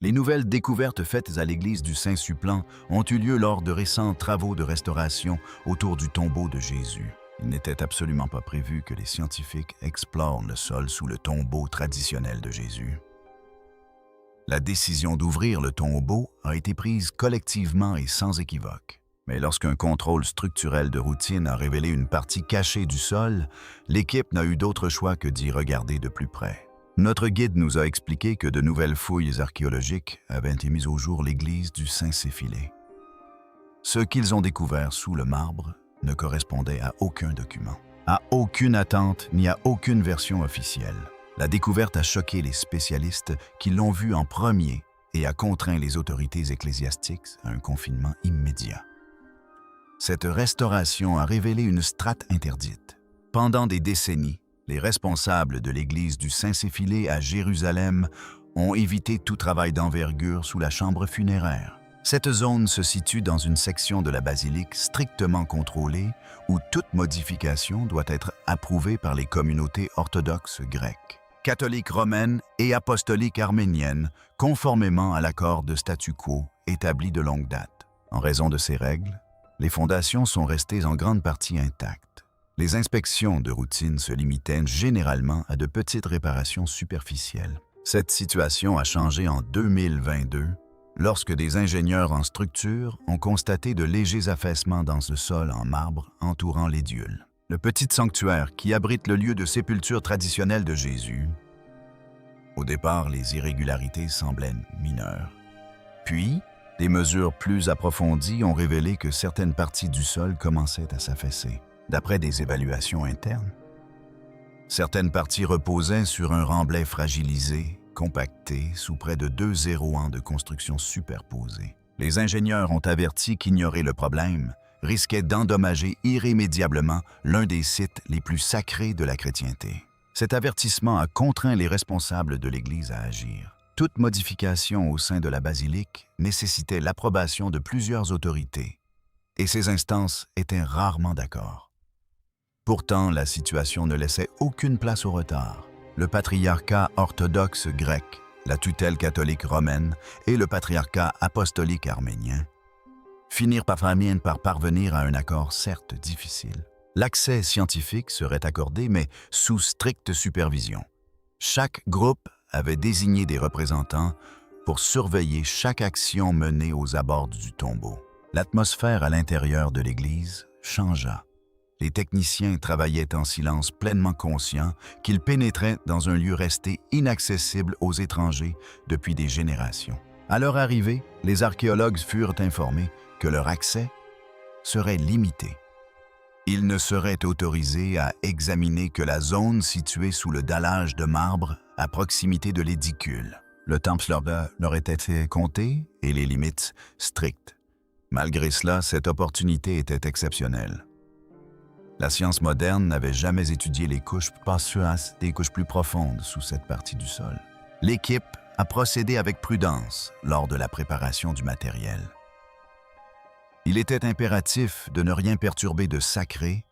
Les nouvelles découvertes faites à l'église du Saint-Supplant ont eu lieu lors de récents travaux de restauration autour du tombeau de Jésus. Il n'était absolument pas prévu que les scientifiques explorent le sol sous le tombeau traditionnel de Jésus. La décision d'ouvrir le tombeau a été prise collectivement et sans équivoque. Mais lorsqu'un contrôle structurel de routine a révélé une partie cachée du sol, l'équipe n'a eu d'autre choix que d'y regarder de plus près. Notre guide nous a expliqué que de nouvelles fouilles archéologiques avaient été mises au jour l'église du Saint-Céphilé. Ce qu'ils ont découvert sous le marbre ne correspondait à aucun document, à aucune attente ni à aucune version officielle. La découverte a choqué les spécialistes qui l'ont vu en premier et a contraint les autorités ecclésiastiques à un confinement immédiat. Cette restauration a révélé une strate interdite. Pendant des décennies, les responsables de l'église du Saint-Céphilé à Jérusalem ont évité tout travail d'envergure sous la chambre funéraire. Cette zone se situe dans une section de la basilique strictement contrôlée où toute modification doit être approuvée par les communautés orthodoxes grecques, catholiques romaines et apostoliques arméniennes, conformément à l'accord de statu quo établi de longue date. En raison de ces règles, les fondations sont restées en grande partie intactes. Les inspections de routine se limitaient généralement à de petites réparations superficielles. Cette situation a changé en 2022, lorsque des ingénieurs en structure ont constaté de légers affaissements dans le sol en marbre entourant l'édiole. Le petit sanctuaire qui abrite le lieu de sépulture traditionnel de Jésus. Au départ, les irrégularités semblaient mineures. Puis, des mesures plus approfondies ont révélé que certaines parties du sol commençaient à s'affaisser. D'après des évaluations internes, certaines parties reposaient sur un remblai fragilisé, compacté, sous près de 2 ans de construction superposée. Les ingénieurs ont averti qu'ignorer le problème risquait d'endommager irrémédiablement l'un des sites les plus sacrés de la chrétienté. Cet avertissement a contraint les responsables de l'Église à agir. Toute modification au sein de la basilique nécessitait l'approbation de plusieurs autorités, et ces instances étaient rarement d'accord. Pourtant, la situation ne laissait aucune place au retard. Le patriarcat orthodoxe grec, la tutelle catholique romaine et le patriarcat apostolique arménien finirent par parvenir à un accord certes difficile. L'accès scientifique serait accordé, mais sous stricte supervision. Chaque groupe avait désigné des représentants pour surveiller chaque action menée aux abords du tombeau. L'atmosphère à l'intérieur de l'église changea. Les techniciens travaillaient en silence, pleinement conscients qu'ils pénétraient dans un lieu resté inaccessible aux étrangers depuis des générations. À leur arrivée, les archéologues furent informés que leur accès serait limité. Ils ne seraient autorisés à examiner que la zone située sous le dallage de marbre à proximité de l'édicule. Le temps leur était compté et les limites strictes. Malgré cela, cette opportunité était exceptionnelle. La science moderne n'avait jamais étudié les couches passuas des couches plus profondes sous cette partie du sol. L'équipe a procédé avec prudence lors de la préparation du matériel. Il était impératif de ne rien perturber de sacré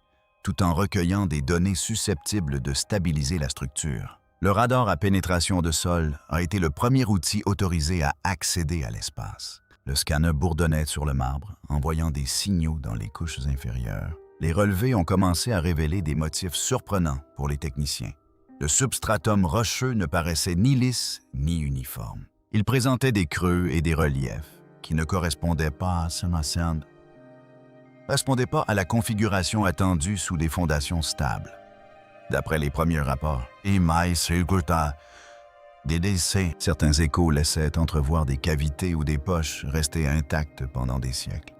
tout en recueillant des données susceptibles de stabiliser la structure. Le radar à pénétration de sol a été le premier outil autorisé à accéder à l'espace. Le scanner bourdonnait sur le marbre, envoyant des signaux dans les couches inférieures. Les relevés ont commencé à révéler des motifs surprenants pour les techniciens. Le substratum rocheux ne paraissait ni lisse ni uniforme. Il présentait des creux et des reliefs qui ne correspondaient pas à la configuration attendue sous des fondations stables. D'après les premiers rapports, certains échos laissaient entrevoir des cavités ou des poches restées intactes pendant des siècles.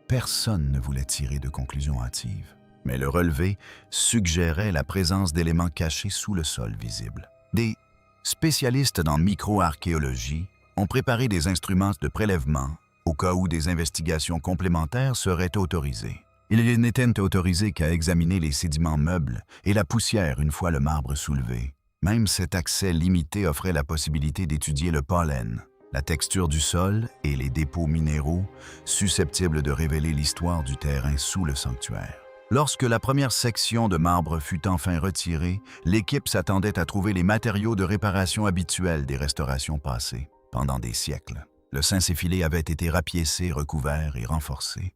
Personne ne voulait tirer de conclusions hâtives, mais le relevé suggérait la présence d'éléments cachés sous le sol visible. Des spécialistes en microarchéologie ont préparé des instruments de prélèvement au cas où des investigations complémentaires seraient autorisées. Ils n'étaient autorisés qu'à examiner les sédiments meubles et la poussière une fois le marbre soulevé. Même cet accès limité offrait la possibilité d'étudier le pollen, la texture du sol et les dépôts minéraux susceptibles de révéler l'histoire du terrain sous le sanctuaire. Lorsque la première section de marbre fut enfin retirée, l'équipe s'attendait à trouver les matériaux de réparation habituels des restaurations passées. pendant des siècles. Le Saint-Séphilé avait été rapiécé, recouvert et renforcé.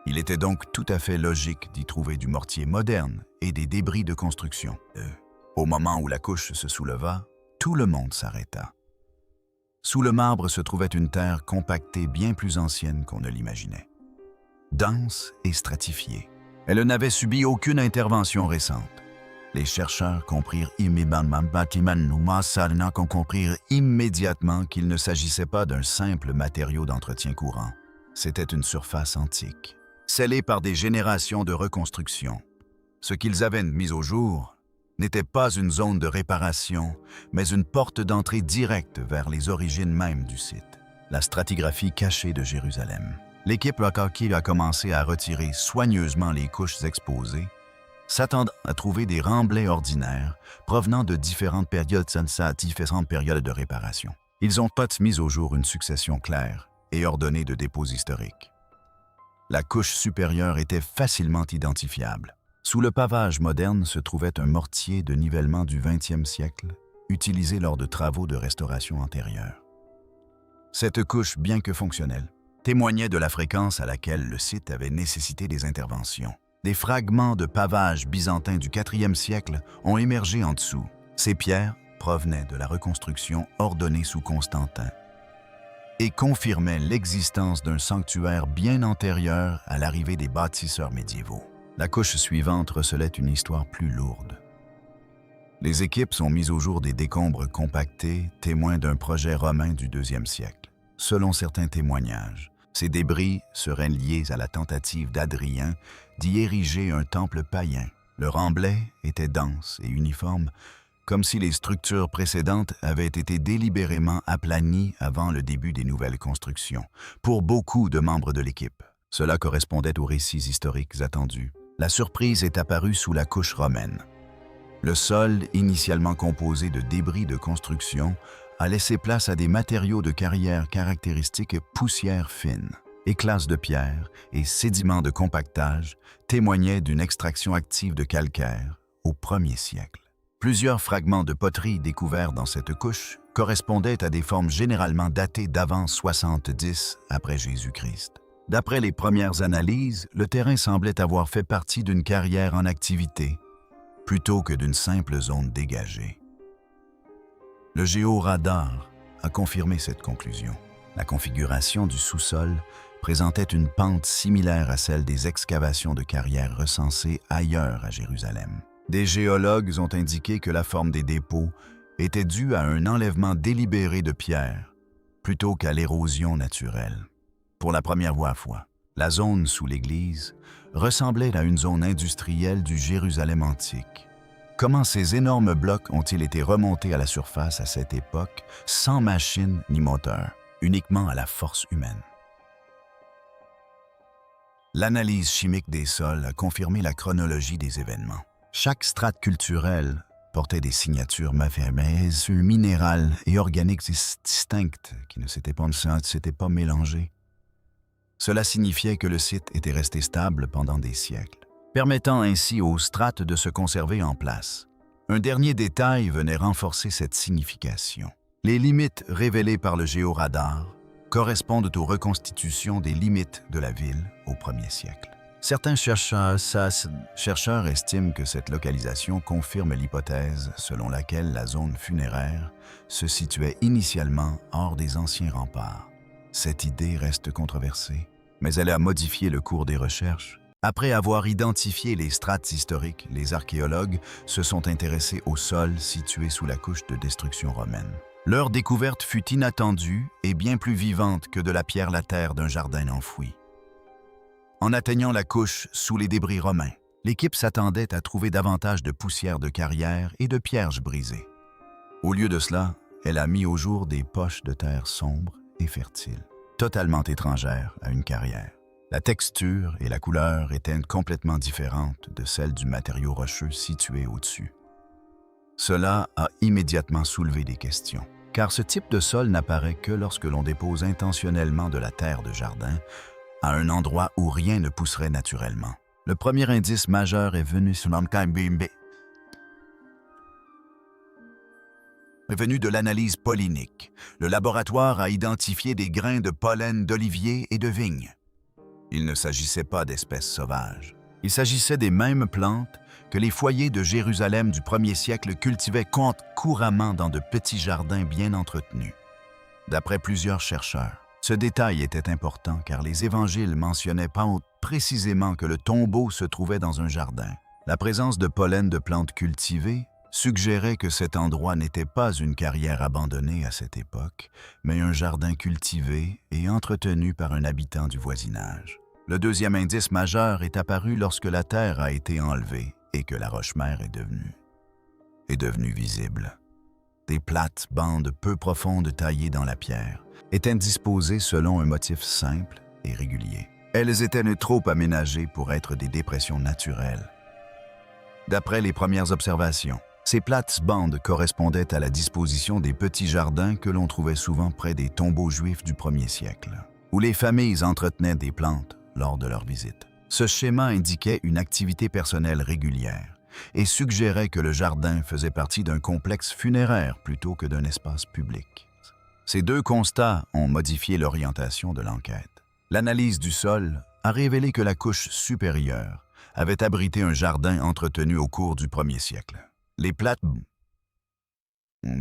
Il était donc tout à fait logique d'y trouver du mortier moderne et des débris de construction. Au moment où la couche se souleva, tout le monde s'arrêta. Sous le marbre se trouvait une terre compactée bien plus ancienne qu'on ne l'imaginait. Dense et stratifiée. Elle n'avait subi aucune intervention récente. Les chercheurs comprirent immédiatement qu'il ne s'agissait pas d'un simple matériau d'entretien courant. C'était une surface antique, scellée par des générations de reconstruction. Ce qu'ils avaient mis au jour n'était pas une zone de réparation, mais une porte d'entrée directe vers les origines mêmes du site, la stratigraphie cachée de Jérusalem. L'équipe Akaki a commencé à retirer soigneusement les couches exposées, s'attendant à trouver des remblais ordinaires provenant de différentes périodes de réparation. Ils ont mis au jour une succession claire et ordonnée de dépôts historiques. La couche supérieure était facilement identifiable. Sous le pavage moderne se trouvait un mortier de nivellement du 20e siècle, utilisé lors de travaux de restauration antérieure. Cette couche, bien que fonctionnelle, témoignait de la fréquence à laquelle le site avait nécessité des interventions. Des fragments de pavage byzantin du 4e siècle ont émergé en dessous. Ces pierres provenaient de la reconstruction ordonnée sous Constantin et confirmaient l'existence d'un sanctuaire bien antérieur à l'arrivée des bâtisseurs médiévaux. La couche suivante recelait une histoire plus lourde. Les équipes ont mis au jour des décombres compactés, témoins d'un projet romain du 2e siècle. Selon certains témoignages, ces débris seraient liés à la tentative d'Adrien d'y ériger un temple païen. Le remblai était dense et uniforme, comme si les structures précédentes avaient été délibérément aplanies avant le début des nouvelles constructions. Pour beaucoup de membres de l'équipe, cela correspondait aux récits historiques attendus. La surprise est apparue sous la couche romaine. Le sol, initialement composé de débris de construction, a laissé place à des matériaux de carrière caractéristiques poussière fine. Éclases de pierre et sédiments de compactage témoignaient d'une extraction active de calcaire au 1er siècle. Plusieurs fragments de poterie découverts dans cette couche correspondaient à des formes généralement datées d'avant 70 après Jésus-Christ. D'après les premières analyses, le terrain semblait avoir fait partie d'une carrière en activité, plutôt que d'une simple zone dégagée. Le géoradar a confirmé cette conclusion. La configuration du sous-sol présentait une pente similaire à celle des excavations de carrières recensées ailleurs à Jérusalem. Des géologues ont indiqué que la forme des dépôts était due à un enlèvement délibéré de pierres, plutôt qu'à l'érosion naturelle. Pour la première fois, la zone sous l'église ressemblait à une zone industrielle du Jérusalem antique. Comment ces énormes blocs ont-ils été remontés à la surface à cette époque, sans machine ni moteur, uniquement à la force humaine? L'analyse chimique des sols a confirmé la chronologie des événements. Chaque strate culturelle portait des signatures minérales et organiques distinctes qui ne s'étaient pas mélangées. Cela signifiait que le site était resté stable pendant des siècles, permettant ainsi aux strates de se conserver en place. Un dernier détail venait renforcer cette signification. Les limites révélées par le géoradar correspondent aux reconstitutions des limites de la ville au 1er siècle. Certains chercheurs estiment que cette localisation confirme l'hypothèse selon laquelle la zone funéraire se situait initialement hors des anciens remparts. Cette idée reste controversée, mais elle a modifié le cours des recherches. Après avoir identifié les strates historiques, les archéologues se sont intéressés au sol situé sous la couche de destruction romaine. Leur découverte fut inattendue et bien plus vivante que de la pierre latère d'un jardin enfoui. En atteignant la couche sous les débris romains, l'équipe s'attendait à trouver davantage de poussière de carrière et de pierres brisées. Au lieu de cela, elle a mis au jour des poches de terre sombres et fertiles, totalement étrangères à une carrière. La texture et la couleur étaient complètement différentes de celles du matériau rocheux situé au-dessus. Cela a immédiatement soulevé des questions, car ce type de sol n'apparaît que lorsque l'on dépose intentionnellement de la terre de jardin à un endroit où rien ne pousserait naturellement. Le premier indice majeur est venu sur est venu de l'analyse pollinique. Le laboratoire a identifié des grains de pollen d'olivier et de vigne. Il ne s'agissait pas d'espèces sauvages. Il s'agissait des mêmes plantes que les foyers de Jérusalem du 1er siècle cultivaient couramment dans de petits jardins bien entretenus. D'après plusieurs chercheurs, ce détail était important car les évangiles mentionnaient pas précisément que le tombeau se trouvait dans un jardin. La présence de pollen de plantes cultivées suggérait que cet endroit n'était pas une carrière abandonnée à cette époque, mais un jardin cultivé et entretenu par un habitant du voisinage. Le deuxième indice majeur est apparu lorsque la terre a été enlevée et que la roche-mère est devenue visible. Des plates bandes peu profondes taillées dans la pierre étaient disposées selon un motif simple et régulier. Elles étaient trop aménagées pour être des dépressions naturelles. D'après les premières observations, ces plates bandes correspondaient à la disposition des petits jardins que l'on trouvait souvent près des tombeaux juifs du 1er siècle, où les familles entretenaient des plantes lors de leur visite. Ce schéma indiquait une activité personnelle régulière et suggérait que le jardin faisait partie d'un complexe funéraire plutôt que d'un espace public. Ces deux constats ont modifié l'orientation de l'enquête. L'analyse du sol a révélé que la couche supérieure avait abrité un jardin entretenu au cours du 1er siècle. Les plates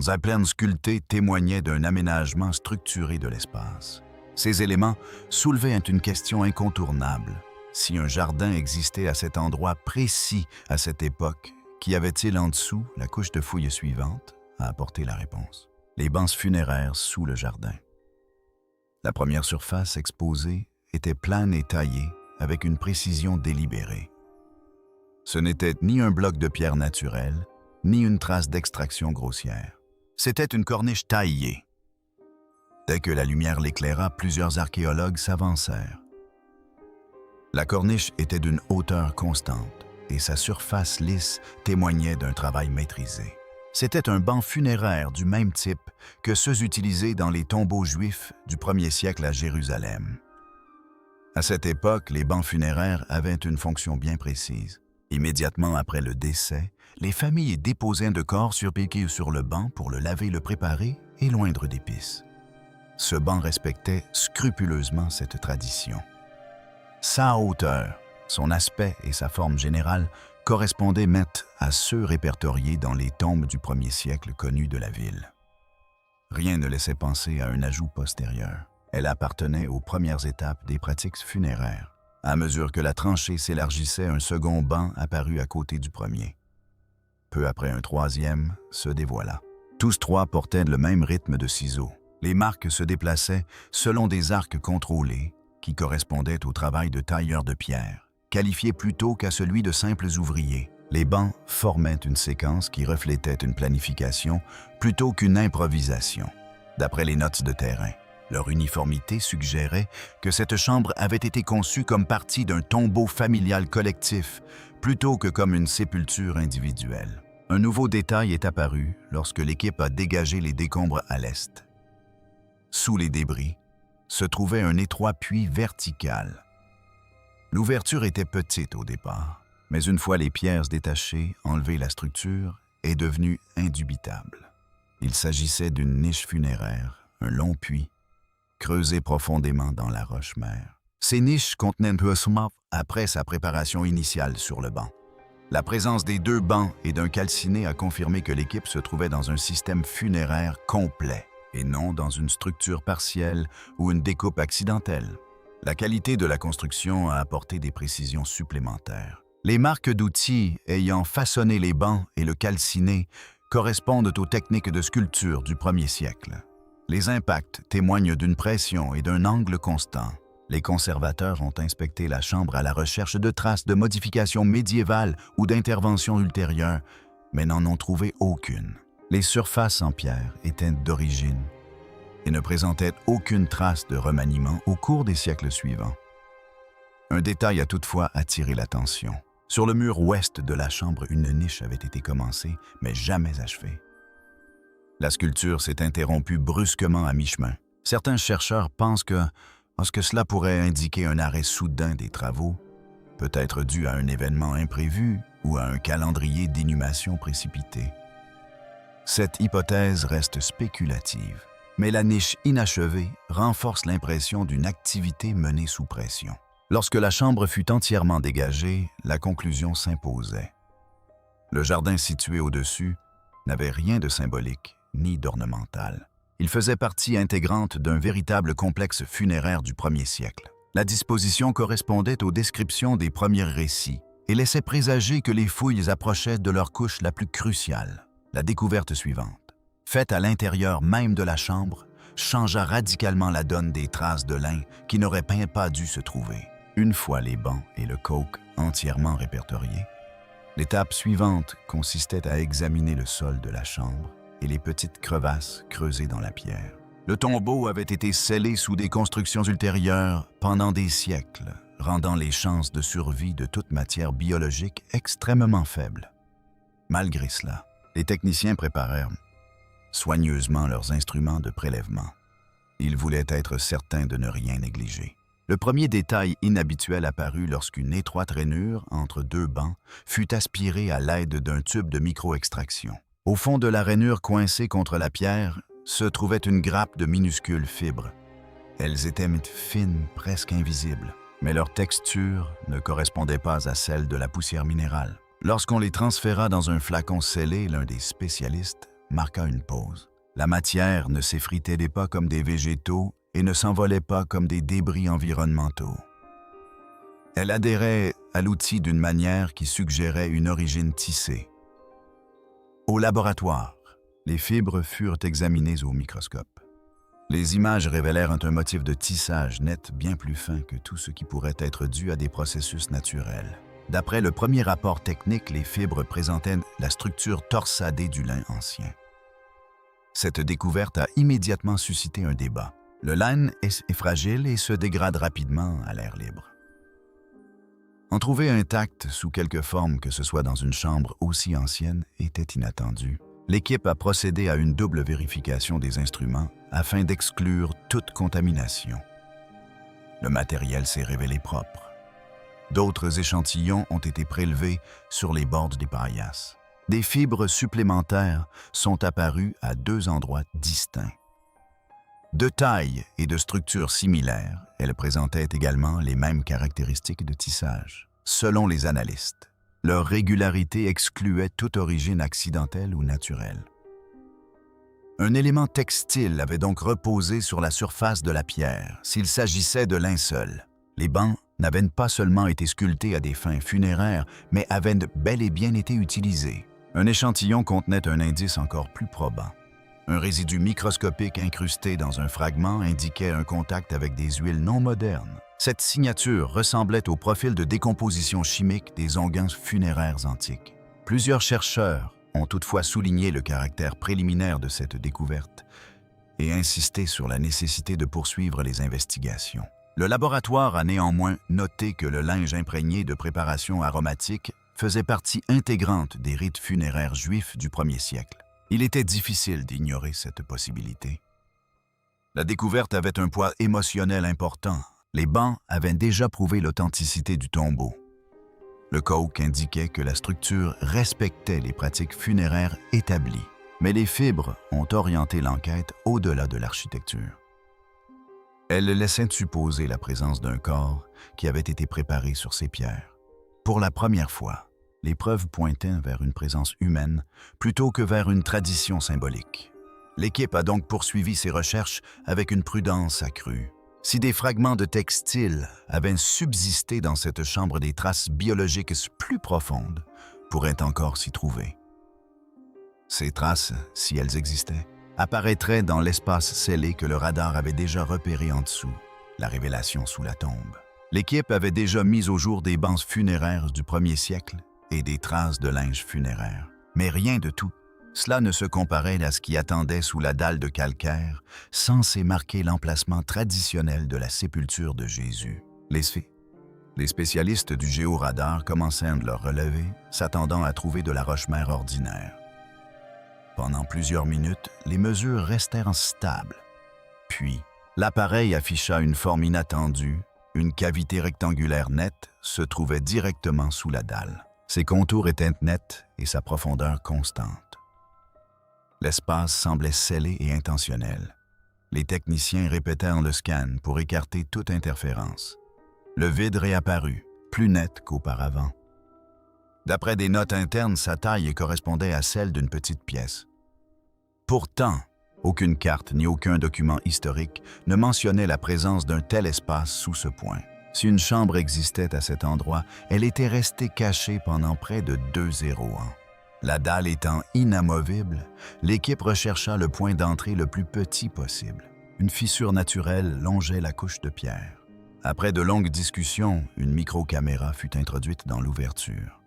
à pleine sculptées témoignaient d'un aménagement structuré de l'espace. Ces éléments soulevaient une question incontournable. Si un jardin existait à cet endroit précis à cette époque, qu'y avait-il en dessous? La couche de fouille suivante a apporté la réponse. Les bancs funéraires sous le jardin. La première surface exposée était plane et taillée avec une précision délibérée. Ce n'était ni un bloc de pierre naturelle, ni une trace d'extraction grossière. C'était une corniche taillée. Dès que la lumière l'éclaira, plusieurs archéologues s'avancèrent. La corniche était d'une hauteur constante et sa surface lisse témoignait d'un travail maîtrisé. C'était un banc funéraire du même type que ceux utilisés dans les tombeaux juifs du 1er siècle à Jérusalem. À cette époque, les bancs funéraires avaient une fonction bien précise. Immédiatement après le décès, les familles déposaient un corps surpiqué sur le banc pour le laver, le préparer et l'oindre d'épices. Ce banc respectait scrupuleusement cette tradition. Sa hauteur, son aspect et sa forme générale correspondaient à ceux répertoriés dans les tombes du 1er siècle connues de la ville. Rien ne laissait penser à un ajout postérieur. Elle appartenait aux premières étapes des pratiques funéraires. À mesure que la tranchée s'élargissait, un second banc apparut à côté du premier. Peu après, un troisième se dévoila. Tous trois portaient le même rythme de ciseaux. Les marques se déplaçaient selon des arcs contrôlés qui correspondaient au travail de tailleurs de pierre, qualifié plutôt qu'à celui de simples ouvriers. Les bancs formaient une séquence qui reflétait une planification plutôt qu'une improvisation. D'après les notes de terrain, leur uniformité suggérait que cette chambre avait été conçue comme partie d'un tombeau familial collectif plutôt que comme une sépulture individuelle. Un nouveau détail est apparu lorsque l'équipe a dégagé les décombres à l'est. Sous les débris se trouvait un étroit puits vertical. L'ouverture était petite au départ, mais une fois les pierres détachées, enlevées, la structure est devenue indubitable. Il s'agissait d'une niche funéraire, un long puits, creusé profondément dans la roche-mère. Ces niches contenaient un ossuaire après sa préparation initiale sur le banc. La présence des deux bancs et d'un calciné a confirmé que l'équipe se trouvait dans un système funéraire complet et non dans une structure partielle ou une découpe accidentelle. La qualité de la construction a apporté des précisions supplémentaires. Les marques d'outils ayant façonné les bancs et le calciné correspondent aux techniques de sculpture du 1er siècle. Les impacts témoignent d'une pression et d'un angle constant. Les conservateurs ont inspecté la chambre à la recherche de traces de modifications médiévales ou d'interventions ultérieures, mais n'en ont trouvé aucune. Les surfaces en pierre étaient d'origine et ne présentaient aucune trace de remaniement au cours des siècles suivants. Un détail a toutefois attiré l'attention. Sur le mur ouest de la chambre, une niche avait été commencée, mais jamais achevée. La sculpture s'est interrompue brusquement à mi-chemin. Certains chercheurs pensent que cela pourrait indiquer un arrêt soudain des travaux, peut-être dû à un événement imprévu ou à un calendrier d'inhumation précipité. Cette hypothèse reste spéculative, mais la niche inachevée renforce l'impression d'une activité menée sous pression. Lorsque la chambre fut entièrement dégagée, la conclusion s'imposait. Le jardin situé au-dessus n'avait rien de symbolique ni d'ornemental. Il faisait partie intégrante d'un véritable complexe funéraire du 1er siècle. La disposition correspondait aux descriptions des premiers récits et laissait présager que les fouilles approchaient de leur couche la plus cruciale. La découverte suivante, faite à l'intérieur même de la chambre, changea radicalement la donne des traces de lin qui n'auraient pas dû se trouver. Une fois les bancs et le coke entièrement répertoriés, l'étape suivante consistait à examiner le sol de la chambre et les petites crevasses creusées dans la pierre. Le tombeau avait été scellé sous des constructions ultérieures pendant des siècles, rendant les chances de survie de toute matière biologique extrêmement faibles. Malgré cela, les techniciens préparèrent soigneusement leurs instruments de prélèvement. Ils voulaient être certains de ne rien négliger. Le premier détail inhabituel apparut lorsqu'une étroite rainure entre deux bancs fut aspirée à l'aide d'un tube de micro-extraction. Au fond de la rainure coincée contre la pierre se trouvait une grappe de minuscules fibres. Elles étaient fines, presque invisibles, mais leur texture ne correspondait pas à celle de la poussière minérale. Lorsqu'on les transféra dans un flacon scellé, l'un des spécialistes marqua une pause. La matière ne s'effritait pas comme des végétaux et ne s'envolait pas comme des débris environnementaux. Elle adhérait à l'outil d'une manière qui suggérait une origine tissée. Au laboratoire, les fibres furent examinées au microscope. Les images révélèrent un motif de tissage net bien plus fin que tout ce qui pourrait être dû à des processus naturels. D'après le premier rapport technique, les fibres présentaient la structure torsadée du lin ancien. Cette découverte a immédiatement suscité un débat. Le lin est fragile et se dégrade rapidement à l'air libre. En trouver intact sous quelque forme que ce soit dans une chambre aussi ancienne était inattendu. L'équipe a procédé à une double vérification des instruments afin d'exclure toute contamination. Le matériel s'est révélé propre. D'autres échantillons ont été prélevés sur les bords des paillasses. Des fibres supplémentaires sont apparues à deux endroits distincts. De taille et de structure similaires, elles présentaient également les mêmes caractéristiques de tissage. Selon les analystes, leur régularité excluait toute origine accidentelle ou naturelle. Un élément textile avait donc reposé sur la surface de la pierre, s'il s'agissait de linceul. Les bancs n'avaient pas seulement été sculptés à des fins funéraires, mais avaient bel et bien été utilisés. Un échantillon contenait un indice encore plus probant. Un résidu microscopique incrusté dans un fragment indiquait un contact avec des huiles non modernes. Cette signature ressemblait au profil de décomposition chimique des onguents funéraires antiques. Plusieurs chercheurs ont toutefois souligné le caractère préliminaire de cette découverte et insisté sur la nécessité de poursuivre les investigations. Le laboratoire a néanmoins noté que le linge imprégné de préparations aromatiques faisait partie intégrante des rites funéraires juifs du 1er siècle. Il était difficile d'ignorer cette possibilité. La découverte avait un poids émotionnel important. Les bancs avaient déjà prouvé l'authenticité du tombeau. Le coke indiquait que la structure respectait les pratiques funéraires établies, mais les fibres ont orienté l'enquête au-delà de l'architecture. Elles laissaient supposer la présence d'un corps qui avait été préparé sur ces pierres. Pour la première fois, les preuves pointaient vers une présence humaine plutôt que vers une tradition symbolique. L'équipe a donc poursuivi ses recherches avec une prudence accrue. Si des fragments de textile avaient subsisté dans cette chambre, des traces biologiques plus profondes pourraient encore s'y trouver. Ces traces, si elles existaient, apparaîtraient dans l'espace scellé que le radar avait déjà repéré en dessous, la révélation sous la tombe. L'équipe avait déjà mis au jour des bancs funéraires du 1er siècle et des traces de linge funéraire. Mais rien de tout. Cela ne se comparait à ce qui attendait sous la dalle de calcaire, censé marquer l'emplacement traditionnel de la sépulture de Jésus. Les spécialistes du géoradar commencèrent de leur relever, s'attendant à trouver de la roche-mère ordinaire. Pendant plusieurs minutes, les mesures restèrent stables. Puis, l'appareil afficha une forme inattendue. Une cavité rectangulaire nette se trouvait directement sous la dalle. Ses contours étaient nets et sa profondeur constante. L'espace semblait scellé et intentionnel. Les techniciens répétèrent le scan pour écarter toute interférence. Le vide réapparut, plus net qu'auparavant. D'après des notes internes, sa taille correspondait à celle d'une petite pièce. Pourtant, aucune carte ni aucun document historique ne mentionnait la présence d'un tel espace sous ce point. Si une chambre existait à cet endroit, elle était restée cachée pendant près de 2 ans. La dalle étant inamovible, l'équipe rechercha le point d'entrée le plus petit possible. Une fissure naturelle longeait la couche de pierre. Après de longues discussions, une microcaméra fut introduite dans l'ouverture.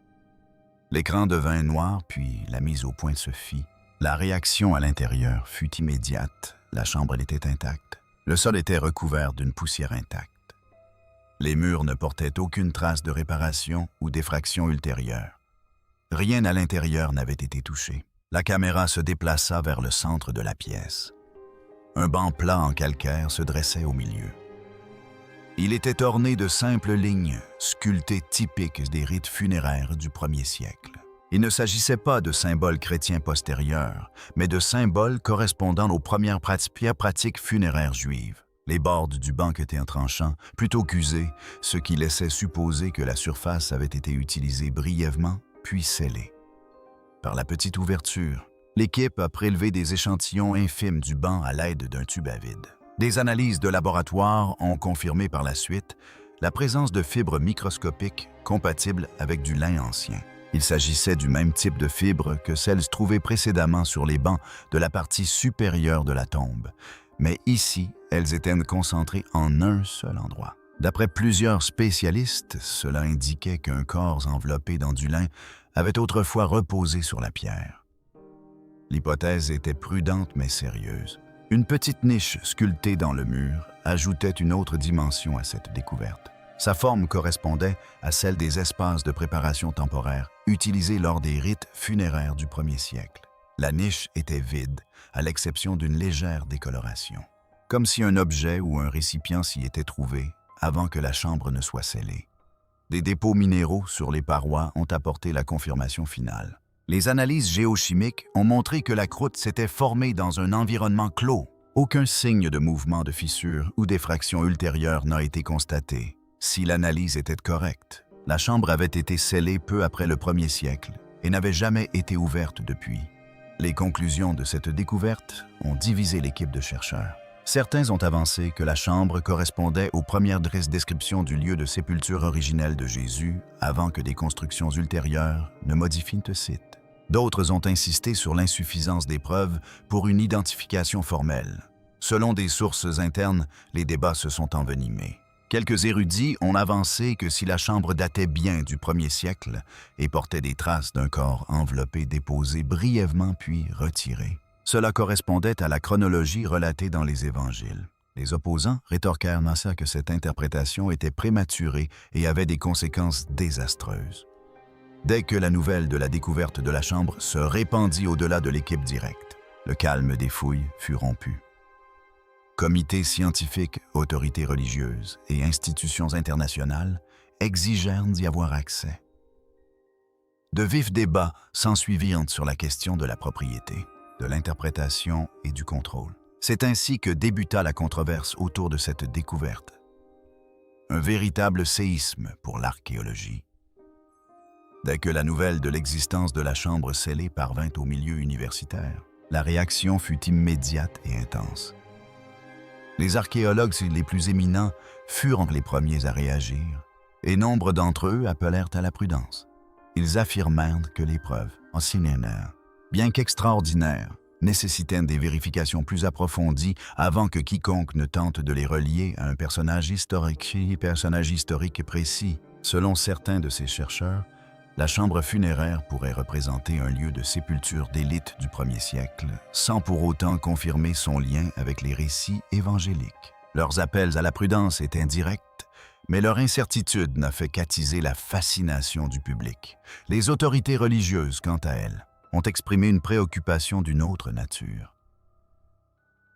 L'écran devint noir, puis la mise au point se fit. La réaction à l'intérieur fut immédiate. La chambre était intacte. Le sol était recouvert d'une poussière intacte. Les murs ne portaient aucune trace de réparation ou d'effraction ultérieure. Rien à l'intérieur n'avait été touché. La caméra se déplaça vers le centre de la pièce. Un banc plat en calcaire se dressait au milieu. Il était orné de simples lignes, sculptées typiques des rites funéraires du 1er siècle. Il ne s'agissait pas de symboles chrétiens postérieurs, mais de symboles correspondant aux premières pratiques funéraires juives. Les bords du banc étaient en tranchant, plutôt qu'usés, ce qui laissait supposer que la surface avait été utilisée brièvement, puis scellée. Par la petite ouverture, l'équipe a prélevé des échantillons infimes du banc à l'aide d'un tube à vide. Des analyses de laboratoire ont confirmé par la suite la présence de fibres microscopiques compatibles avec du lin ancien. Il s'agissait du même type de fibres que celles trouvées précédemment sur les bancs de la partie supérieure de la tombe, mais ici, elles étaient concentrées en un seul endroit. D'après plusieurs spécialistes, cela indiquait qu'un corps enveloppé dans du lin avait autrefois reposé sur la pierre. L'hypothèse était prudente mais sérieuse. Une petite niche sculptée dans le mur ajoutait une autre dimension à cette découverte. Sa forme correspondait à celle des espaces de préparation temporaire utilisés lors des rites funéraires du 1er siècle. La niche était vide, à l'exception d'une légère décoloration, comme si un objet ou un récipient s'y était trouvé avant que la chambre ne soit scellée. Des dépôts minéraux sur les parois ont apporté la confirmation finale. Les analyses géochimiques ont montré que la croûte s'était formée dans un environnement clos. Aucun signe de mouvement de fissure ou d'effraction ultérieure n'a été constaté. Si l'analyse était correcte, la chambre avait été scellée peu après le 1er siècle et n'avait jamais été ouverte depuis. Les conclusions de cette découverte ont divisé l'équipe de chercheurs. Certains ont avancé que la chambre correspondait aux premières descriptions du lieu de sépulture originel de Jésus avant que des constructions ultérieures ne modifient le site. D'autres ont insisté sur l'insuffisance des preuves pour une identification formelle. Selon des sources internes, les débats se sont envenimés. Quelques érudits ont avancé que si la chambre datait bien du 1er siècle et portait des traces d'un corps enveloppé déposé brièvement puis retiré, cela correspondait à la chronologie relatée dans les évangiles. Les opposants rétorquèrent que cette interprétation était prématurée et avait des conséquences désastreuses. Dès que la nouvelle de la découverte de la chambre se répandit au-delà de l'équipe directe, le calme des fouilles fut rompu. Comités scientifiques, autorités religieuses et institutions internationales exigèrent d'y avoir accès. De vifs débats s'ensuivirent sur la question de la propriété, de l'interprétation et du contrôle. C'est ainsi que débuta la controverse autour de cette découverte. Un véritable séisme pour l'archéologie. Dès que la nouvelle de l'existence de la chambre scellée parvint au milieu universitaire, la réaction fut immédiate et intense. Les archéologues les plus éminents furent les premiers à réagir, et nombre d'entre eux appelèrent à la prudence. Ils affirmèrent que les preuves, bien qu'extraordinaires, nécessitaient des vérifications plus approfondies avant que quiconque ne tente de les relier à un personnage historique précis. Selon certains de ces chercheurs, la chambre funéraire pourrait représenter un lieu de sépulture d'élite du 1er siècle, sans pour autant confirmer son lien avec les récits évangéliques. Leurs appels à la prudence étaient indirects, mais leur incertitude n'a fait qu'attiser la fascination du public. Les autorités religieuses, quant à elles, ont exprimé une préoccupation d'une autre nature.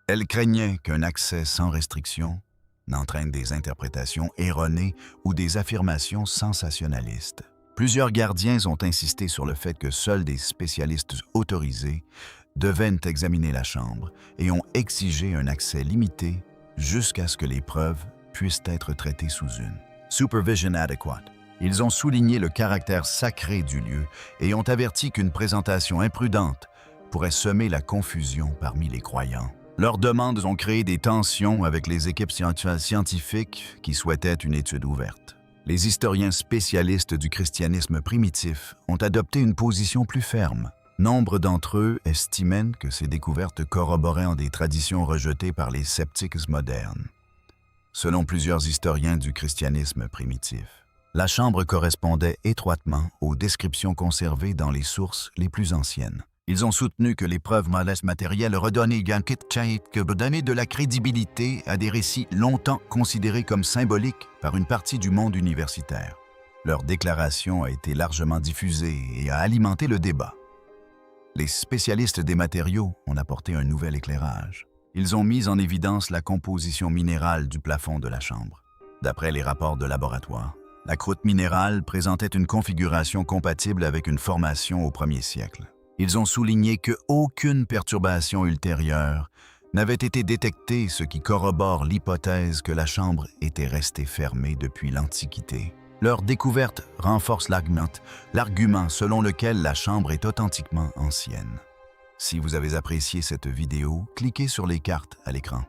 Elles craignaient qu'un accès sans restriction n'entraîne des interprétations erronées ou des affirmations sensationnalistes. Plusieurs gardiens ont insisté sur le fait que seuls des spécialistes autorisés devaient examiner la chambre et ont exigé un accès limité jusqu'à ce que les preuves puissent être traitées sous une supervision adéquate. Ils ont souligné le caractère sacré du lieu et ont averti qu'une présentation imprudente pourrait semer la confusion parmi les croyants. Leurs demandes ont créé des tensions avec les équipes scientifiques qui souhaitaient une étude ouverte. Les historiens spécialistes du christianisme primitif ont adopté une position plus ferme. Nombre d'entre eux estimaient que ces découvertes corroboraient des traditions rejetées par les sceptiques modernes. Selon plusieurs historiens du christianisme primitif, la chambre correspondait étroitement aux descriptions conservées dans les sources les plus anciennes. Ils ont soutenu que les preuves matérielles redonnaient de la crédibilité à des récits longtemps considérés comme symboliques par une partie du monde universitaire. Leur déclaration a été largement diffusée et a alimenté le débat. Les spécialistes des matériaux ont apporté un nouvel éclairage. Ils ont mis en évidence la composition minérale du plafond de la chambre. D'après les rapports de laboratoire, la croûte minérale présentait une configuration compatible avec une formation au 1er siècle. Ils ont souligné qu'aucune perturbation ultérieure n'avait été détectée, ce qui corrobore l'hypothèse que la chambre était restée fermée depuis l'Antiquité. Leur découverte renforce l'argument selon lequel la chambre est authentiquement ancienne. Si vous avez apprécié cette vidéo, cliquez sur les cartes à l'écran.